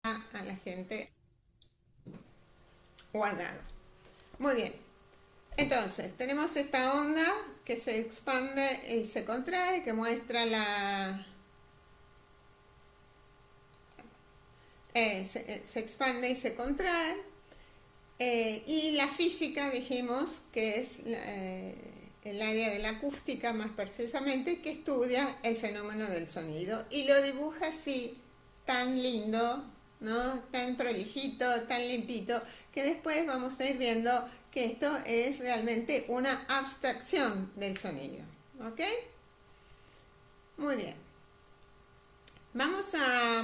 a la gente guardado. Muy bien. Entonces, tenemos esta onda que se expande y se contrae, que muestra se expande y se contrae. Y la física, dijimos, que es el área de la acústica más precisamente, que estudia el fenómeno del sonido y lo dibuja así, tan lindo, ¿no? Tan prolijito, tan limpito, que después vamos a ir viendo que esto es realmente una abstracción del sonido. ¿Ok? Muy bien. Vamos a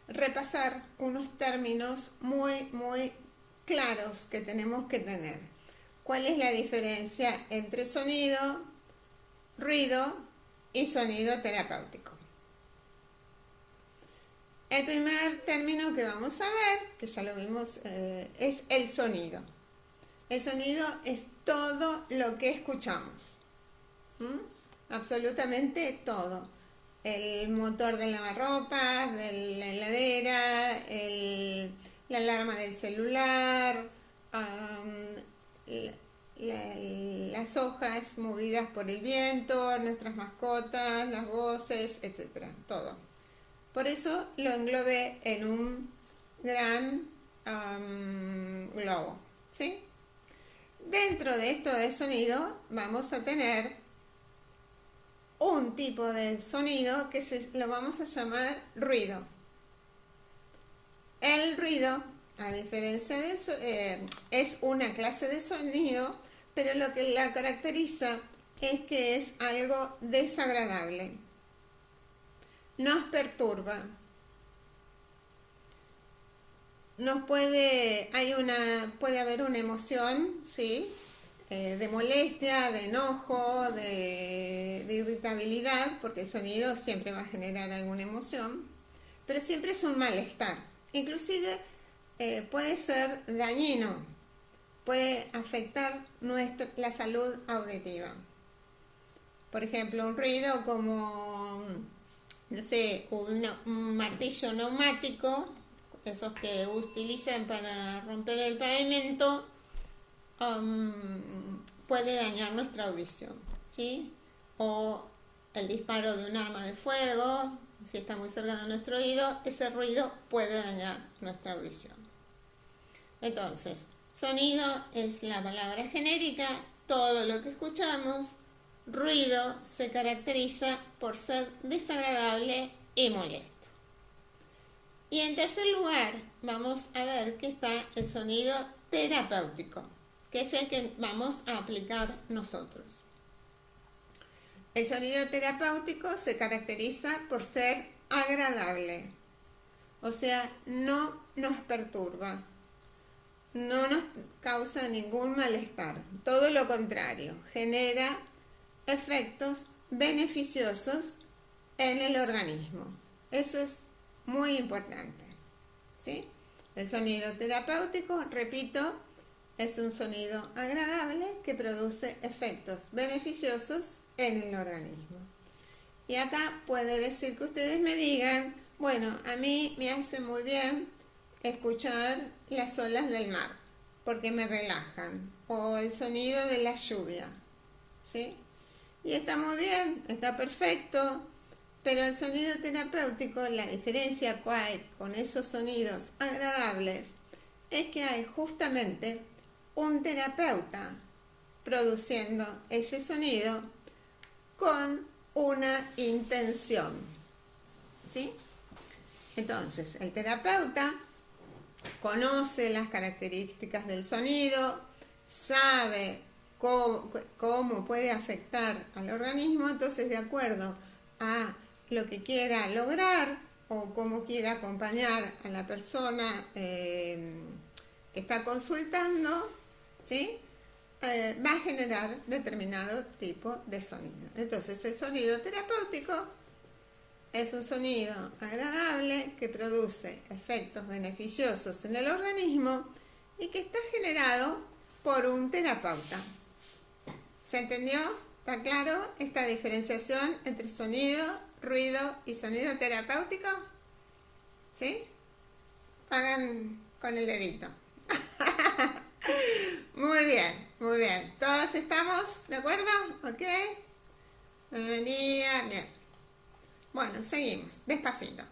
repasar unos términos muy claros que tenemos que tener. ¿Cuál es la diferencia entre sonido, ruido y sonido terapéutico? El primer término que vamos a ver, que ya lo vimos, es el sonido. El sonido es todo lo que escuchamos. Absolutamente todo. El motor del lavarropas, de la heladera, la alarma del celular, las hojas movidas por el viento, nuestras mascotas, las voces, etcétera, todo. Por eso lo englobé en un gran globo, ¿sí? Dentro de esto de sonido vamos a tener un tipo de sonido que lo vamos a llamar ruido. El ruido, a diferencia del es una clase de sonido, pero lo que la caracteriza es que es algo desagradable. Nos perturba. Puede haber una emoción, ¿sí? De molestia, de enojo, de irritabilidad, porque el sonido siempre va a generar alguna emoción, pero siempre es un malestar. Inclusive puede ser dañino, puede afectar la salud auditiva. Por ejemplo, un ruido como, no sé, un martillo neumático, esos que utilizan para romper el pavimento, puede dañar nuestra audición, ¿sí? O el disparo de un arma de fuego, si está muy cerca de nuestro oído, ese ruido puede dañar nuestra audición. Entonces, sonido es la palabra genérica, todo lo que escuchamos. Ruido se caracteriza por ser desagradable y molesto. Y en tercer lugar, vamos a ver que está el sonido terapéutico, que es el que vamos a aplicar nosotros. El sonido terapéutico se caracteriza por ser agradable, o sea, no nos perturba, no nos causa ningún malestar, todo lo contrario, genera efectos beneficiosos en el organismo. Eso es muy importante, ¿sí? El sonido terapéutico, repito, es un sonido agradable que produce efectos beneficiosos en el organismo. Y acá puede decir que ustedes me digan, bueno, a mí me hace muy bien escuchar las olas del mar, porque me relajan, o el sonido de la lluvia, ¿sí? Y está muy bien, está perfecto, pero el sonido terapéutico, la diferencia que hay con esos sonidos agradables, es que hay justamente un terapeuta produciendo ese sonido con una intención, ¿sí? Entonces, el terapeuta conoce las características del sonido, sabe cómo puede afectar al organismo, entonces de acuerdo a lo que quiera lograr o cómo quiera acompañar a la persona que está consultando, ¿sí? Va a generar determinado tipo de sonido. Entonces el sonido terapéutico es un sonido agradable que produce efectos beneficiosos en el organismo y que está generado por un terapeuta. ¿Se entendió? ¿Está claro esta diferenciación entre sonido, ruido y sonido terapéutico? ¿sí? Hagan con el dedito. Muy bien, muy bien. ¿Todos estamos de acuerdo? ¿Ok? Bienvenida, bien. Bueno, seguimos, despacito.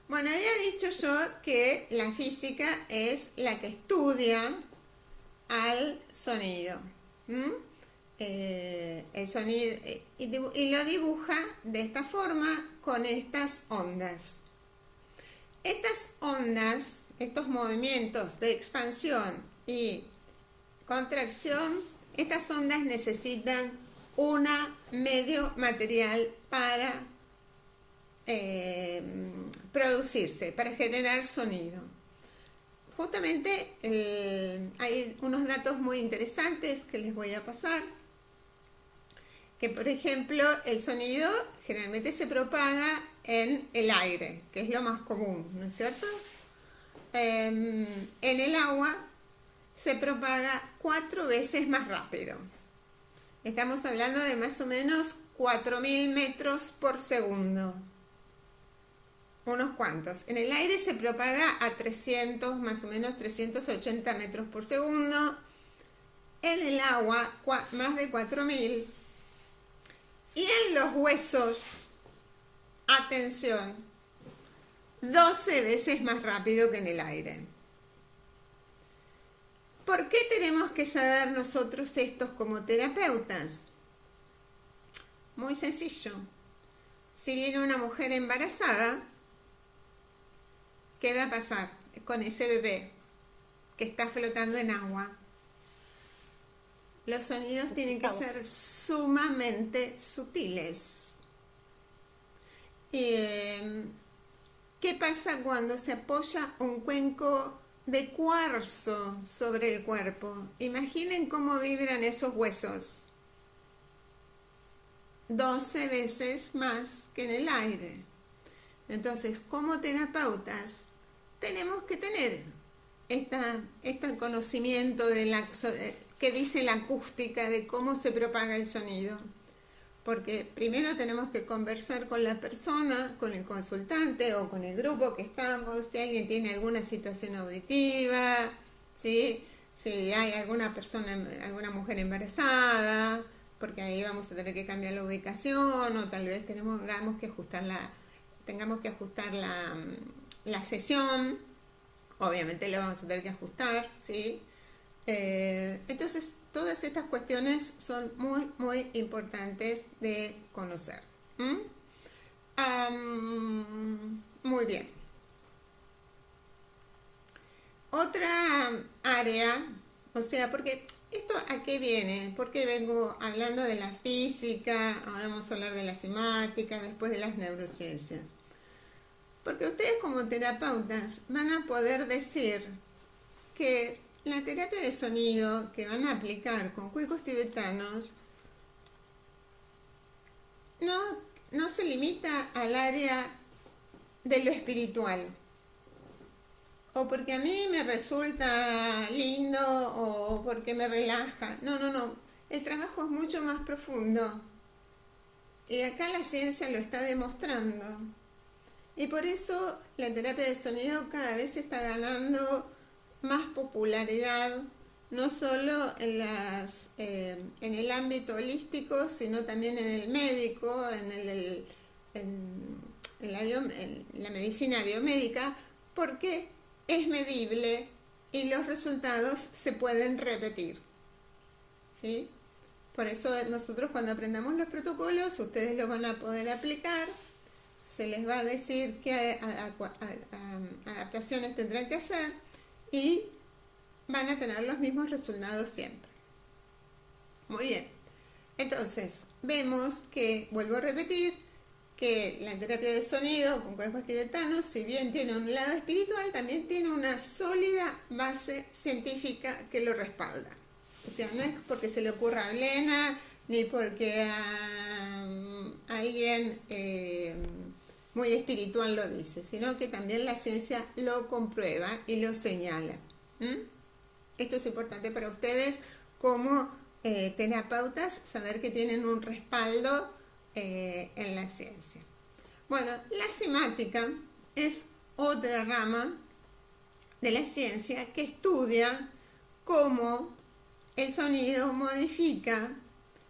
Bueno, había dicho yo que la física es la que estudia al sonido. El sonido y lo dibuja de esta forma con estas ondas. Estas ondas, estos movimientos de expansión y contracción, estas ondas necesitan un medio material para producirse, para generar sonido. Justamente hay unos datos muy interesantes que les voy a pasar, que por ejemplo el sonido generalmente se propaga en el aire, que es lo más común, ¿no es cierto? En el agua se propaga 4 veces más rápido. Estamos hablando de más o menos 4.000 metros por segundo. Unos cuantos. En el aire se propaga a 300, más o menos 380 metros por segundo. En el agua, más de 4.000. Y en los huesos, atención, 12 veces más rápido que en el aire. ¿Por qué tenemos que saber nosotros estos como terapeutas? Muy sencillo. Si viene una mujer embarazada, ¿qué va a pasar con ese bebé que está flotando en agua? Los sonidos tienen que ser sumamente sutiles. ¿Qué pasa cuando se apoya un cuenco de cuarzo sobre el cuerpo? Imaginen cómo vibran esos huesos. 12 veces más que en el aire. Entonces, como terapeutas, tenemos que tener este conocimiento de que dice la acústica, de cómo se propaga el sonido. Porque primero tenemos que conversar con la persona, con el consultante o con el grupo que estamos, si alguien tiene alguna situación auditiva, ¿sí? Si hay alguna persona, alguna mujer embarazada, porque ahí vamos a tener que cambiar la ubicación, o tal vez tengamos que ajustar la sesión, obviamente lo vamos a tener que ajustar, ¿sí? Entonces, todas estas cuestiones son muy, muy importantes de conocer. Muy bien. Otra área, o sea, porque ¿esto a qué viene? Porque vengo hablando de la física, ahora vamos a hablar de la semántica, después de las neurociencias. Porque ustedes como terapeutas van a poder decir que la terapia de sonido que van a aplicar con cuencos tibetanos no se limita al área de lo espiritual. O porque a mí me resulta lindo o porque me relaja. No. El trabajo es mucho más profundo. Y acá la ciencia lo está demostrando. Y por eso la terapia de sonido cada vez está ganando más popularidad, no solo en el ámbito holístico, sino también en el médico, en la medicina biomédica, porque es medible y los resultados se pueden repetir, ¿sí? Por eso nosotros cuando aprendamos los protocolos, ustedes los van a poder aplicar, se les va a decir qué adaptaciones tendrán que hacer y van a tener los mismos resultados siempre. Muy bien. Entonces, vemos que, vuelvo a repetir, que la terapia de sonido con cuencos tibetanos, si bien tiene un lado espiritual, también tiene una sólida base científica que lo respalda. O sea, no es porque se le ocurra a Elena, ni porque alguien muy espiritual lo dice, sino que también la ciencia lo comprueba y lo señala. Esto es importante para ustedes como terapeutas, saber que tienen un respaldo en la ciencia. Bueno, la simática es otra rama de la ciencia que estudia cómo el sonido modifica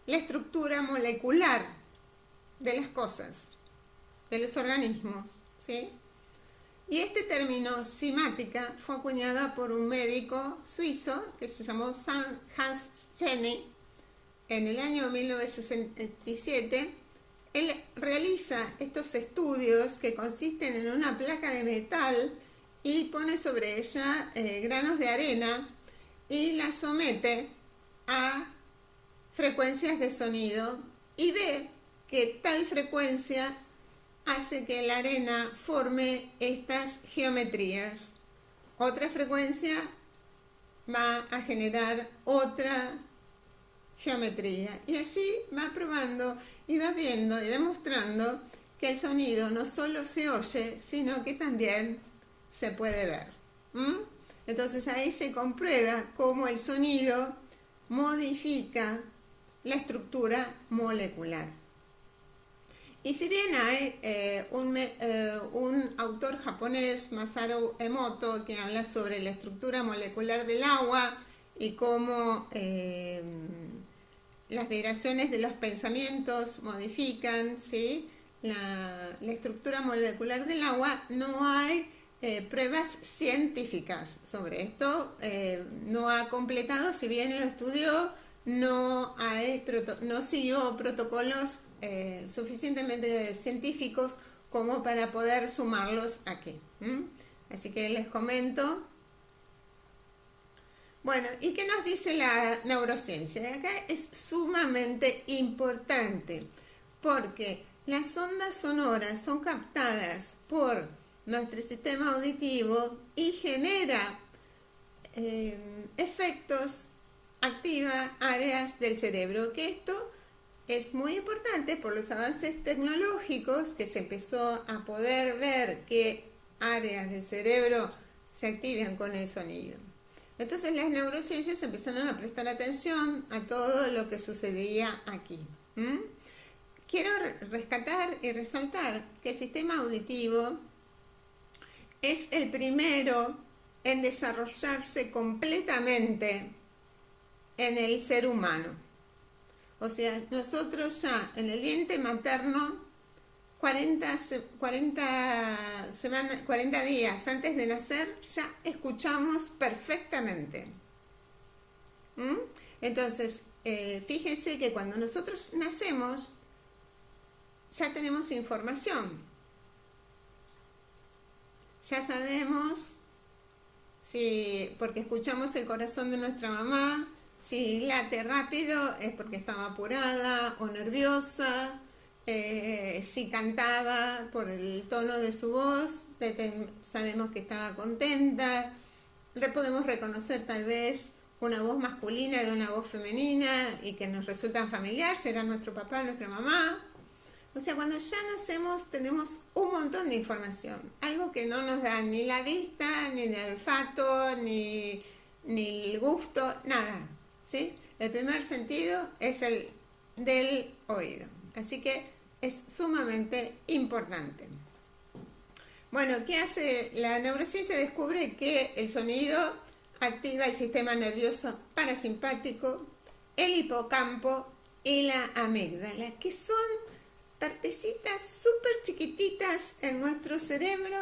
la estructura molecular de las cosas, de los organismos, ¿sí? Y este término simática fue acuñado por un médico suizo que se llamó Hans Jenny en el año 1967. Él realiza estos estudios que consisten en una placa de metal y pone sobre ella granos de arena y la somete a frecuencias de sonido y ve que tal frecuencia hace que la arena forme estas geometrías. Otra frecuencia va a generar otra geometría y así va probando y va viendo y demostrando que el sonido no solo se oye, sino que también se puede ver. Entonces ahí se comprueba cómo el sonido modifica la estructura molecular. Y si bien hay un autor japonés, Masaru Emoto, que habla sobre la estructura molecular del agua y cómo las vibraciones de los pensamientos modifican, ¿sí?, la estructura molecular del agua, no hay pruebas científicas sobre esto. No ha completado, si bien lo estudió, no siguió protocolos suficientemente científicos como para poder sumarlos aquí. Así que les comento. Bueno, ¿y qué nos dice la neurociencia? Acá es sumamente importante porque las ondas sonoras son captadas por nuestro sistema auditivo y genera efectos, activa áreas del cerebro, que esto es muy importante por los avances tecnológicos, que se empezó a poder ver qué áreas del cerebro se activan con el sonido. Entonces las neurociencias empezaron a prestar atención a todo lo que sucedía aquí. Quiero rescatar y resaltar que el sistema auditivo es el primero en desarrollarse completamente en el ser humano. O sea, nosotros ya en el vientre materno, 40 días antes de nacer, ya escuchamos perfectamente. Entonces, fíjense que cuando nosotros nacemos, ya tenemos información. Ya sabemos, porque escuchamos el corazón de nuestra mamá, si late rápido es porque estaba apurada o nerviosa, si cantaba por el tono de su voz, sabemos que estaba contenta, podemos reconocer tal vez una voz masculina de una voz femenina y que nos resulta familiar, será nuestro papá, nuestra mamá. O sea, cuando ya nacemos tenemos un montón de información, algo que no nos da ni la vista, ni el olfato, ni el gusto, nada, ¿sí? El primer sentido es el del oído, así que es sumamente importante. Bueno, ¿qué hace la neurociencia? Descubre que el sonido activa el sistema nervioso parasimpático, el hipocampo y la amígdala, que son partecitas súper chiquititas en nuestro cerebro,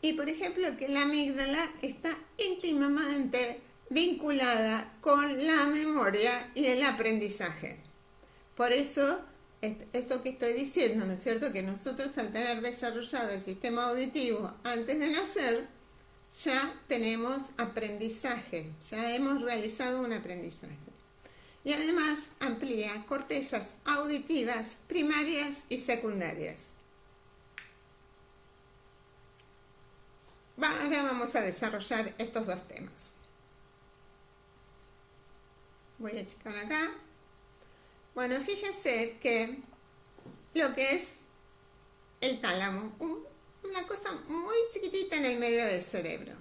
y por ejemplo que la amígdala está íntimamente vinculada con la memoria y el aprendizaje. Por eso, esto que estoy diciendo, ¿no es cierto?, que nosotros al tener desarrollado el sistema auditivo antes de nacer, ya tenemos aprendizaje, ya hemos realizado un aprendizaje. Y además amplía cortezas auditivas primarias y secundarias. Ahora vamos a desarrollar estos dos temas. Voy a checar acá. Bueno, fíjense que lo que es el tálamo, una cosa muy chiquitita en el medio del cerebro.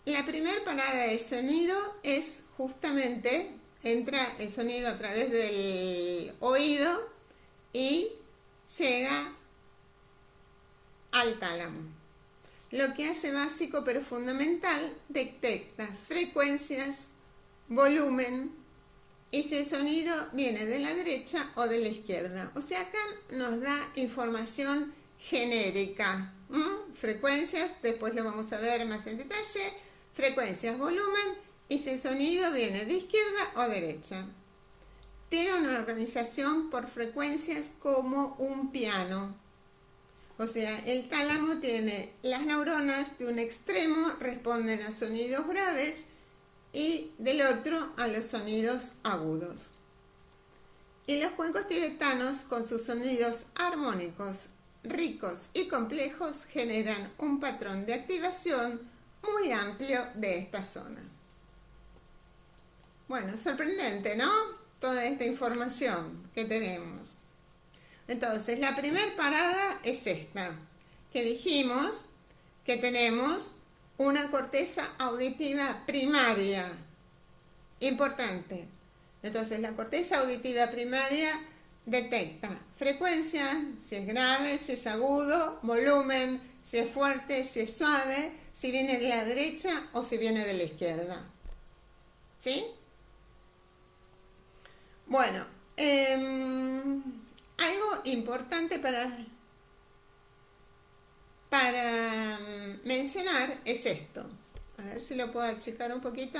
La primera parada de sonido es justamente, entra el sonido a través del oído y llega al tálamo. Lo que hace básico pero fundamental, detecta frecuencias, volumen y si el sonido viene de la derecha o de la izquierda. O sea, acá nos da información genérica. Frecuencias, después lo vamos a ver más en detalle, frecuencias, volumen y si el sonido viene de izquierda o derecha. Tiene una organización por frecuencias como un piano. O sea, el tálamo tiene las neuronas de un extremo responden a sonidos graves y del otro a los sonidos agudos. Y los cuencos tibetanos con sus sonidos armónicos, ricos y complejos generan un patrón de activación muy amplio de esta zona. Bueno, sorprendente, ¿no? Toda esta información que tenemos. Entonces, la primera parada es esta, que dijimos que tenemos una corteza auditiva primaria. Importante. Entonces, la corteza auditiva primaria detecta frecuencia, si es grave, si es agudo, volumen, si es fuerte, si es suave, si viene de la derecha o si viene de la izquierda. ¿Sí? Bueno, algo importante para mencionar es esto. A ver si lo puedo achicar un poquito.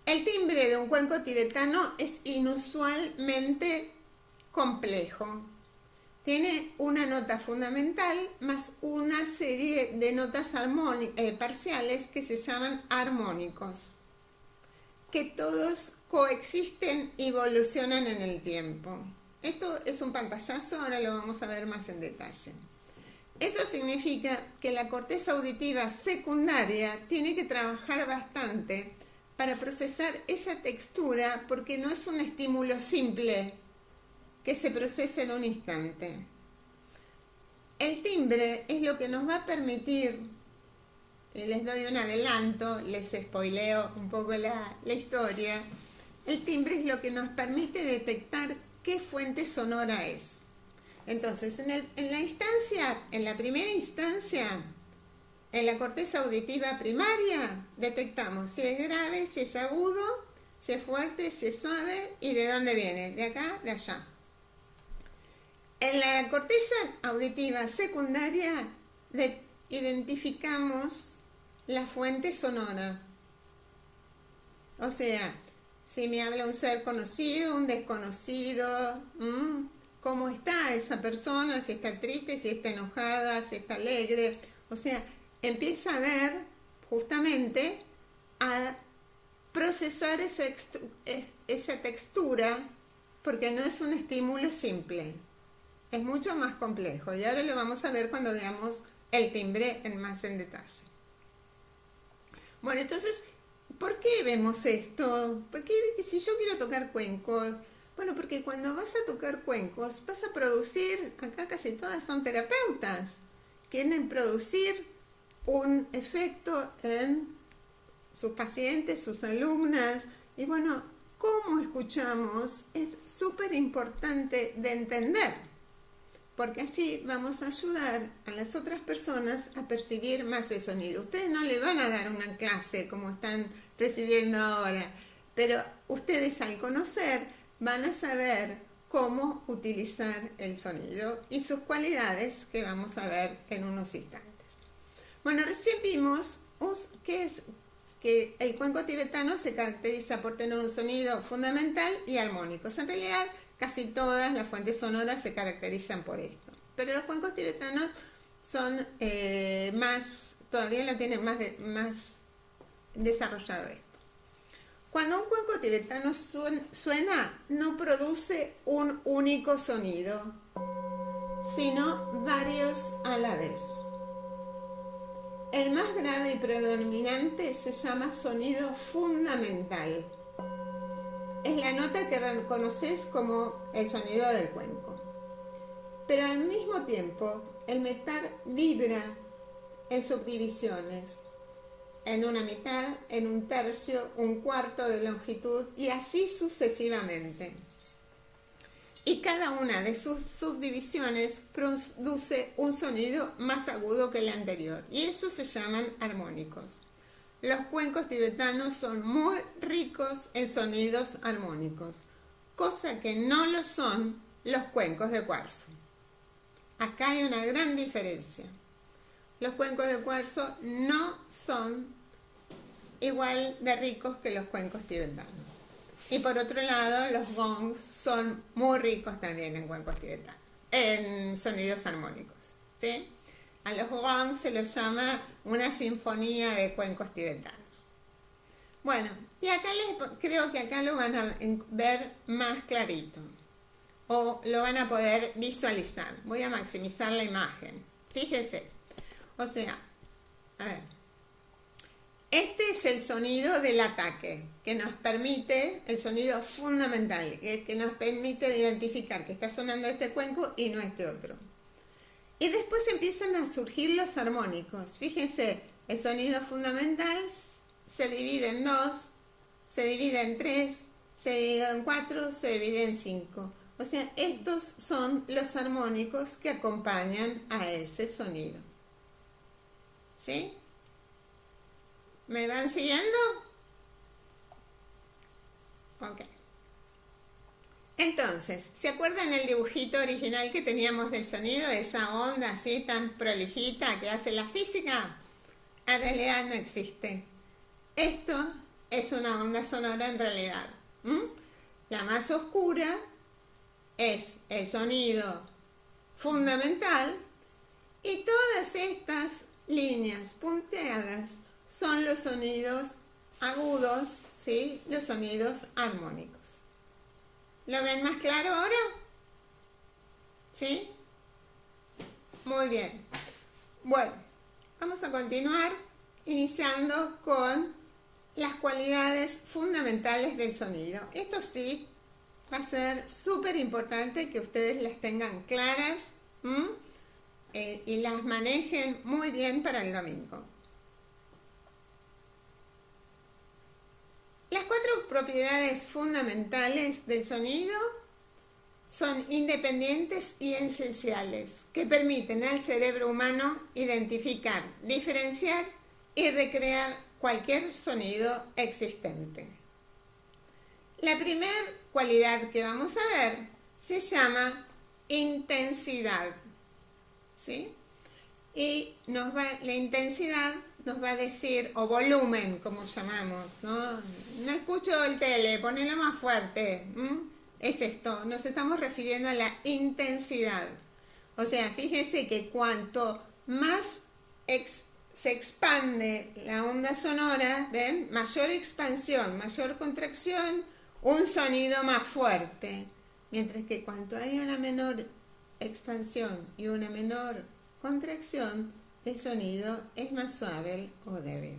El timbre de un cuenco tibetano es inusualmente complejo. Tiene una nota fundamental más una serie de notas parciales que se llaman armónicos, que todos coexisten y evolucionan en el tiempo. Esto es un pantallazo, ahora lo vamos a ver más en detalle. Eso significa que la corteza auditiva secundaria tiene que trabajar bastante para procesar esa textura porque no es un estímulo simple que se procesa en un instante. El timbre es lo que nos va a permitir, y les doy un adelanto, les spoileo un poco la historia, el timbre es lo que nos permite detectar qué fuente sonora es. Entonces, en la primera instancia, en la corteza auditiva primaria, detectamos si es grave, si es agudo, si es fuerte, si es suave y de dónde viene, de acá, de allá. En la corteza auditiva secundaria identificamos la fuente sonora. O sea, si me habla un ser conocido, un desconocido, cómo está esa persona, si está triste, si está enojada, si está alegre. O sea, empieza a ver justamente a procesar esa textura porque no es un estímulo simple, es mucho más complejo y ahora lo vamos a ver cuando veamos el timbre más en detalle. Bueno, entonces, ¿por qué vemos esto? Porque si yo quiero tocar cuencos, bueno, porque cuando vas a tocar cuencos vas a producir, acá casi todas son terapeutas, quieren producir un efecto en sus pacientes, sus alumnas, y bueno, cómo escuchamos es súper importante de entender, porque así vamos a ayudar a las otras personas a percibir más el sonido. Ustedes no le van a dar una clase como están recibiendo ahora, pero ustedes al conocer van a saber cómo utilizar el sonido y sus cualidades que vamos a ver en unos instantes. Bueno, recién vimos que el cuenco tibetano se caracteriza por tener un sonido fundamental y armónicos. En realidad, casi todas las fuentes sonoras se caracterizan por esto. Pero los cuencos tibetanos son todavía lo tienen más desarrollado esto. Cuando un cuenco tibetano suena, no produce un único sonido, sino varios a la vez. El más grave y predominante se llama sonido fundamental. Es la nota que reconoces como el sonido del cuenco. Pero al mismo tiempo, el metal vibra en subdivisiones, en una mitad, en un tercio, un cuarto de longitud y así sucesivamente. y cada una de sus subdivisiones produce un sonido más agudo que el anterior, y eso se llaman armónicos. Los cuencos tibetanos son muy ricos en sonidos armónicos, cosa que no lo son los cuencos de cuarzo. Acá hay una gran diferencia. Los cuencos de cuarzo no son igual de ricos que los cuencos tibetanos. Y por otro lado, los gongs son muy ricos también en cuencos tibetanos, en sonidos armónicos, ¿sí? A los gongs se los llama una sinfonía de cuencos tibetanos. Bueno, y acá creo que acá lo van a ver más clarito, o lo van a poder visualizar. Voy a maximizar la imagen. Fíjense, o sea, a ver, este es el sonido del ataque, que nos permite, el sonido fundamental, que nos permite identificar que está sonando este cuenco y no este otro. Y después empiezan a surgir los armónicos. Fíjense, el sonido fundamental se divide en 2, se divide en 3, se divide en 4, se divide en 5. O sea, estos son los armónicos que acompañan a ese sonido. ¿Sí? ¿Me van siguiendo? Ok. Entonces, ¿se acuerdan el dibujito original que teníamos del sonido? Esa onda así tan prolijita que hace la física. En realidad no existe. Esto es una onda sonora en realidad. La más oscura es el sonido fundamental y todas estas líneas punteadas son los sonidos agudos, ¿sí? Los sonidos armónicos. ¿Lo ven más claro ahora? ¿Sí? Muy bien. Bueno, vamos a continuar iniciando con las cualidades fundamentales del sonido. Esto sí va a ser súper importante que ustedes las tengan claras y las manejen muy bien para el domingo. Las 4 propiedades fundamentales del sonido son independientes y esenciales, que permiten al cerebro humano identificar, diferenciar y recrear cualquier sonido existente. La primera cualidad que vamos a ver se llama intensidad, ¿sí? Y la intensidad nos va a decir, o volumen, como llamamos, ¿no? No escucho el tele, ponelo más fuerte. Es esto, nos estamos refiriendo a la intensidad. O sea, fíjese que cuanto más se expande la onda sonora, ¿ven? Mayor expansión, mayor contracción, un sonido más fuerte. Mientras que cuanto hay una menor expansión y una menor contracción, el sonido es más suave o débil.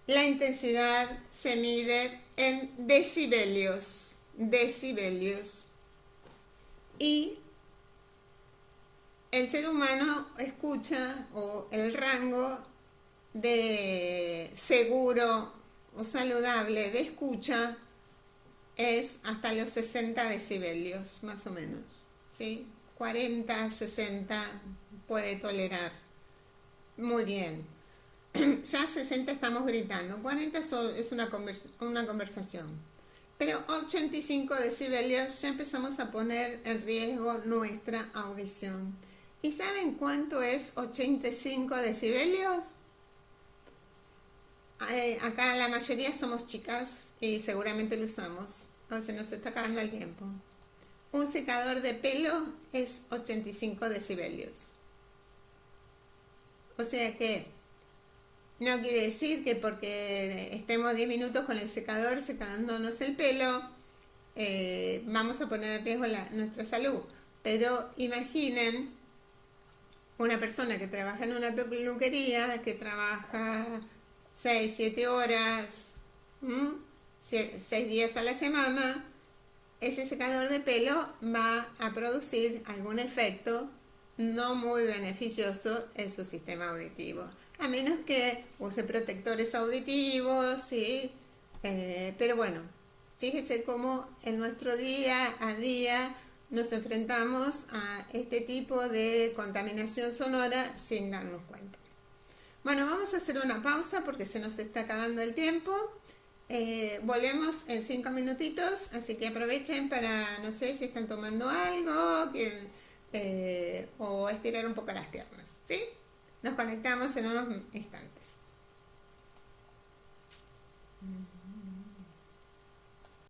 La intensidad se mide en decibelios. Y el ser humano escucha, o el rango de seguro o saludable de escucha es hasta los 60 decibelios, más o menos, ¿sí? 40, 60 puede tolerar. Muy bien. Ya 60 estamos gritando, 40 es una conversación. Pero 85 decibelios ya empezamos a poner en riesgo nuestra audición. ¿Y saben cuánto es 85 decibelios? Acá la mayoría somos chicas y seguramente lo usamos. Se nos está acabando el tiempo. Un secador de pelo es 85 decibelios. O sea que no quiere decir que porque estemos 10 minutos con el secador secándonos el pelo, vamos a poner en riesgo nuestra salud. Pero imaginen una persona que trabaja en una peluquería, que trabaja 6, 7 horas, 6 días a la semana, ese secador de pelo va a producir algún efecto no muy beneficioso en su sistema auditivo, a menos que use protectores auditivos, ¿sí? Pero bueno, fíjese cómo en nuestro día a día nos enfrentamos a este tipo de contaminación sonora sin darnos cuenta. Bueno, vamos a hacer una pausa porque se nos está acabando el tiempo. Volvemos en 5 minutitos, así que aprovechen para, no sé si están tomando algo o estirar un poco las piernas, ¿sí? Nos conectamos en unos instantes.